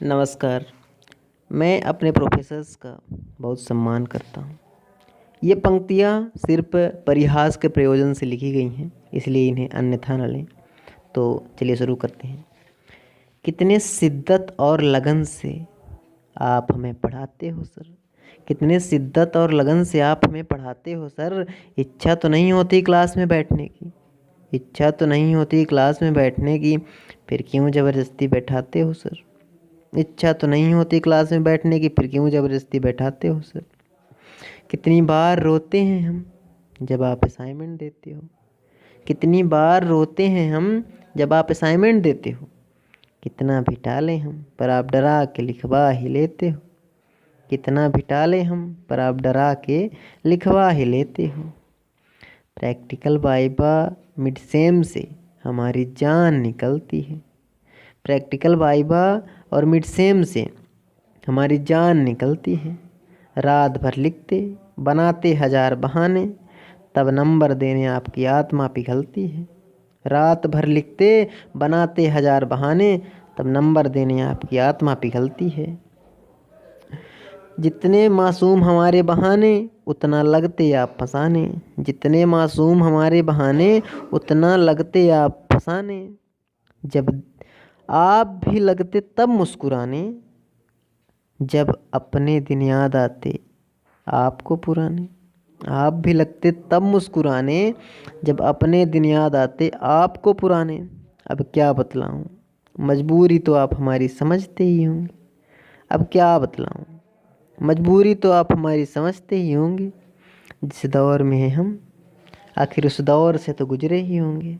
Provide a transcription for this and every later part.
नमस्कार। मैं अपने प्रोफेसर्स का बहुत सम्मान करता हूँ। ये पंक्तियाँ सिर्फ परिहास के प्रयोजन से लिखी गई हैं, इसलिए इन्हें अन्यथा न लें। तो चलिए शुरू करते हैं। कितने शिद्दत और लगन से आप हमें पढ़ाते हो सर। कितने शिद्दत और लगन से आप हमें पढ़ाते हो सर। इच्छा तो नहीं होती क्लास में बैठने की, इच्छा तो नहीं होती क्लास में बैठने की, फिर क्यों ज़बरदस्ती बैठाते हो सर। इच्छा तो नहीं होती क्लास में बैठने की, फिर क्यों ज़बरदस्ती बैठाते हो सर। कितनी बार रोते हैं हम जब आप असाइनमेंट देते हो। कितनी बार रोते हैं हम जब आप असाइनमेंट देते हो। कितना भी टालें हम पर आप डरा के लिखवा ही लेते हो। कितना भी टालें हम पर आप डरा के लिखवा ही लेते हो। प्रैक्टिकल वाइवा मिड सेम से हमारी जान निकलती है। प्रैक्टिकल वाइवा और मिड सेम से हमारी जान निकलती है। रात भर लिखते बनाते हजार बहाने, तब नंबर देने आपकी आत्मा पिघलती है। रात भर लिखते बनाते हजार बहाने, तब नंबर देने आपकी आत्मा पिघलती है। जितने मासूम हमारे बहाने उतना लगते आप फसाने। जितने मासूम हमारे बहाने उतना लगते आप फसाने। जब आप भी लगते तब मुस्कुराने, जब अपने दिन याद आते आपको पुराने। आप भी लगते तब मुस्कुराने, जब अपने दिन याद आते आपको पुराने। अब क्या बतलाऊं, मजबूरी तो आप हमारी समझते ही होंगे। अब क्या बतलाऊं, मजबूरी तो आप हमारी समझते ही होंगे। जिस दौर में हैं हम, आखिर उस दौर से तो गुजरे ही होंगे।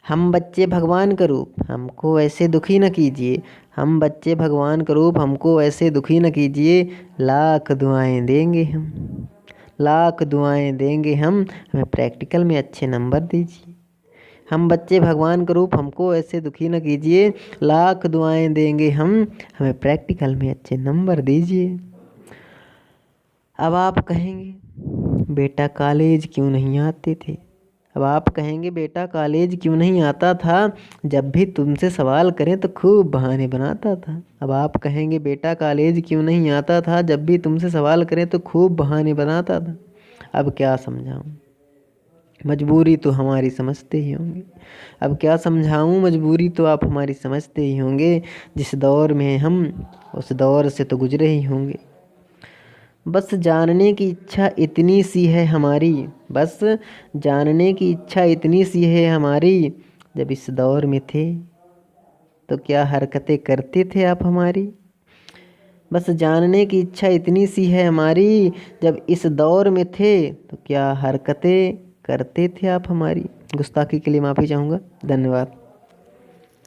हम बच्चे भगवान का रूप, हमको ऐसे दुखी न कीजिए। हम बच्चे भगवान का रूप, हमको ऐसे दुखी न कीजिए। लाख दुआएं देंगे हम, लाख दुआएं देंगे हम, हमें प्रैक्टिकल में अच्छे नंबर दीजिए। हम बच्चे भगवान का रूप, हमको ऐसे दुखी न कीजिए। लाख दुआएं देंगे हम, हमें प्रैक्टिकल में अच्छे नंबर दीजिए। अब आप कहेंगे बेटा कॉलेज क्यों नहीं आते थे। अब आप कहेंगे बेटा कॉलेज क्यों नहीं आता था, जब भी तुमसे सवाल करें तो खूब बहाने बनाता था। अब आप कहेंगे बेटा कॉलेज क्यों नहीं आता था, जब भी तुमसे सवाल करें तो खूब बहाने बनाता था। अब क्या समझाऊं, मजबूरी तो हमारी समझते ही होंगे। अब क्या समझाऊं, मजबूरी तो आप हमारी समझते ही होंगे। जिस दौर में हम, उस दौर से तो गुजरे ही होंगे। बस जानने की इच्छा इतनी सी है हमारी, बस जानने की इच्छा इतनी सी है हमारी। जब इस दौर में थे तो क्या हरकतें करते थे आप हमारी। बस जानने की इच्छा इतनी सी है हमारी, जब इस दौर में थे तो क्या हरकतें करते थे आप हमारी। गुस्ताखी के लिए माफ़ी चाहूँगा। धन्यवाद।